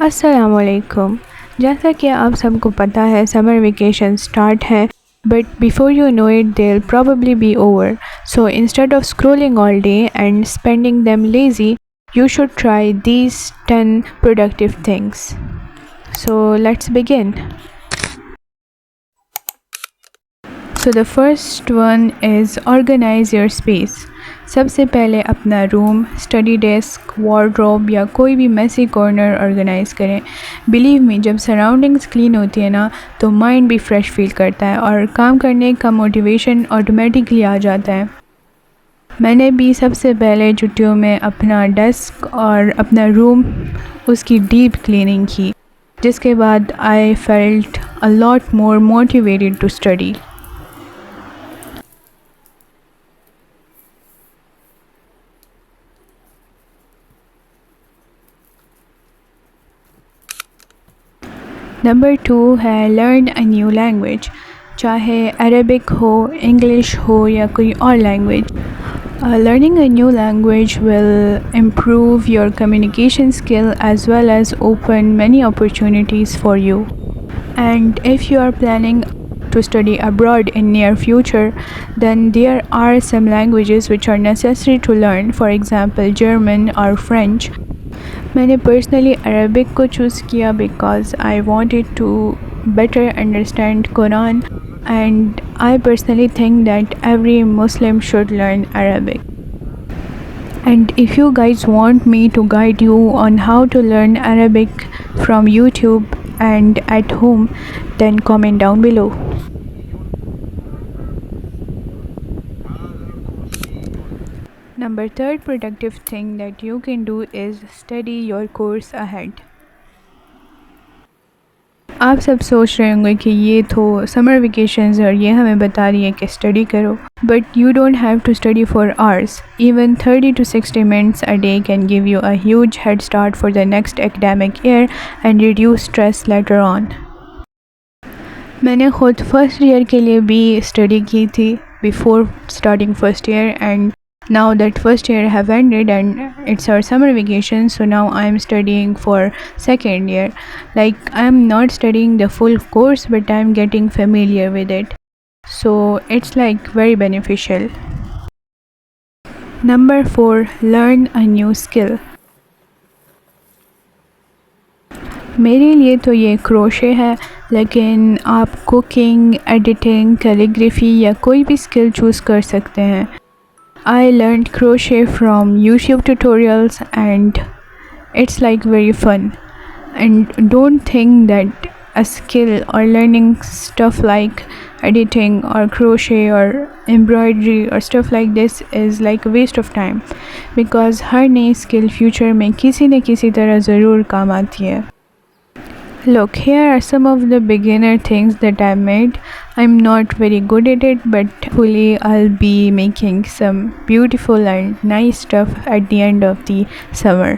अस्सलामुअलैकुम। जैसा कि आप सबको पता है समर वेकेशन स्टार्ट है but before you know it they'll probably be over. So instead of scrolling all day and spending them lazy, you should try these 10 productive things. So let's begin. So the first one is organize your space. सबसे पहले अपना room, study desk, wardrobe या कोई भी Messi corner organise करें। Believe me, जब surroundings clean होती है ना तो माइंड भी फ्रेश फील करता है और काम करने का मोटिवेशन ऑटोमेटिकली आ जाता है। मैंने भी सबसे पहले छुट्टियों में अपना डेस्क और अपना रूम उसकी डीप क्लीनिंग की, जिसके बाद I felt a lot more motivated to study. Number 2 है लर्न अ न्यू लैंग्वेज, चाहे अरबिक हो, इंग्लिश हो या कोई और language. Learning a new language will improve your communication skill as well as open many opportunities for you. And if you are planning to study abroad in near future, then there are some languages which are necessary to learn, for example German or French. मैंने personally Arabic को choose किया because I wanted to better understand Quran, and I personally think that every Muslim should learn Arabic. And if you guys want me to guide you on how to learn Arabic from YouTube and at home, then comment down below. Number third productive thing that you can do is study your course ahead. आप सब सोच रहे होंगे कि ये तो summer vacations और ये हमें बता रही है कि स्टडी करो, but you don't have to study for hours. Even 30 to 60 minutes a day can give you a huge head start for the next academic year and reduce stress later on. मैंने ख़ुद first year के लिए भी study की थी before starting first year, and now that first year have ended and it's our summer vacation, so now I'm studying for second year. Like, I'm not studying the full course but I'm getting familiar with it, so it's like very beneficial. Number 4, learn a new skill. मेरे लिए तो ये crochet है, लेकिन आप cooking, editing, calligraphy या कोई भी स्किल चूज़ कर सकते हैं. I learned crochet from YouTube tutorials and it's like very fun. And don't think that a skill or learning stuff like editing or crochet or embroidery or stuff like this is like a waste of time, because हर नई skill future में किसी न किसी तरह ज़रूर काम आती है. Look, here are some of the beginner things that I made. I'm not very good at it, but hopefully I'll be making some beautiful and nice stuff at the end of the summer.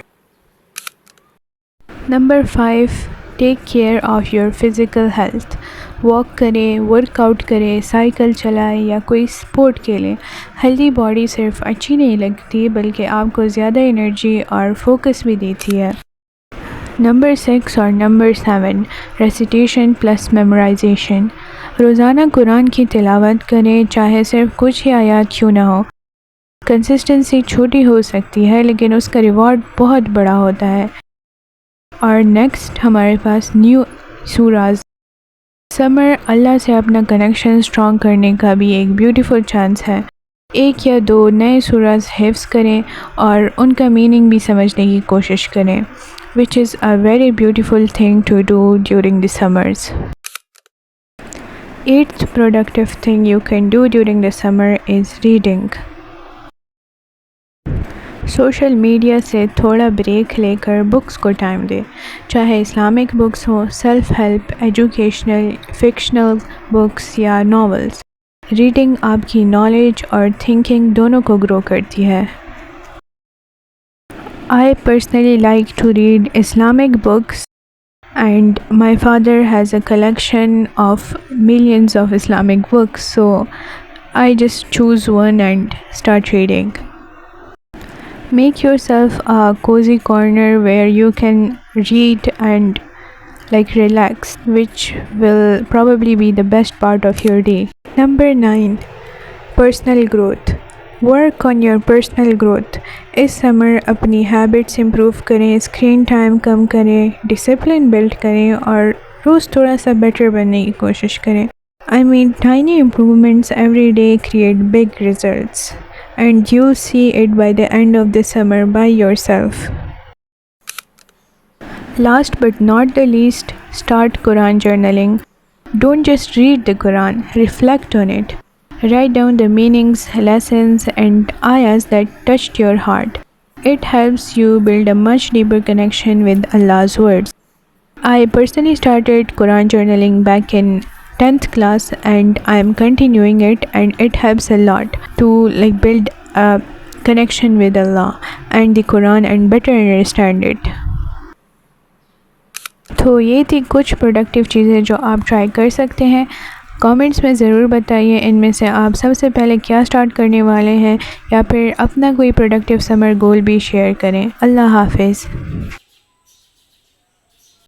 Number 5, take care of your physical health. Walk करें, workout करें, cycle चलाएं या कोई sport खेलें. Healthy body सिर्फ अच्छी नहीं लगती बल्कि आपको ज़्यादा एनर्जी और फोकस भी देती है. नंबर 6 और नंबर 7, रेसिटेशन प्लस मेमोराइजेशन. रोज़ाना कुरान की तिलावत करें, चाहे सिर्फ कुछ ही आयत क्यों ना हो. कंसिस्टेंसी छोटी हो सकती है लेकिन उसका रिवॉर्ड बहुत बड़ा होता है. और नेक्स्ट हमारे पास न्यू सूराज. समर अल्लाह से अपना कनेक्शन स्ट्रॉन्ग करने का भी एक ब्यूटीफुल चांस है. एक या दो नए सूराज हिफ्ज़ करें और उनका मीनिंग भी समझने की कोशिश करें, which is a very beautiful thing to do during the summers. 8th productive thing you can do during the summer is reading. Social media से थोड़ा ब्रेक लेकर बुक्स को टाइम दें, चाहे इस्लामिक बुक्स हो, self help, educational, fictional books या novels. Reading आपकी knowledge और थिंकिंग दोनों को ग्रो करती है. I personally like to read Islamic books, and my father has a collection of millions of Islamic books, so I just choose one and start reading. Make yourself a cozy corner where you can read and relax, which will probably be the best part of your day. Number 9, personal growth. Work on your personal growth. इस summer अपनी habits improve करें, screen time कम करें, discipline build करें और रोज़ थोड़ा सा better बनने की कोशिश करें. I mean, tiny improvements every day create big results, and you'll see it by the end of the summer by yourself. Last but not the least, start Quran journaling. Don't just read the Quran, reflect on it. Write down the meanings, lessons, and ayahs that touched your heart. It helps you build a much deeper connection with Allah's words. I personally started Quran journaling back in 10th class and I am continuing it, and it helps a lot to build a connection with Allah and the Quran and better understand it. तो ये थी कुछ productive चीज़ें जो आप try कर सकते हैं. कमेंट्स में ज़रूर बताइए इनमें से आप सबसे पहले क्या स्टार्ट करने वाले हैं, या फिर अपना कोई प्रोडक्टिव समर गोल भी शेयर करें. अल्लाह हाफिज़.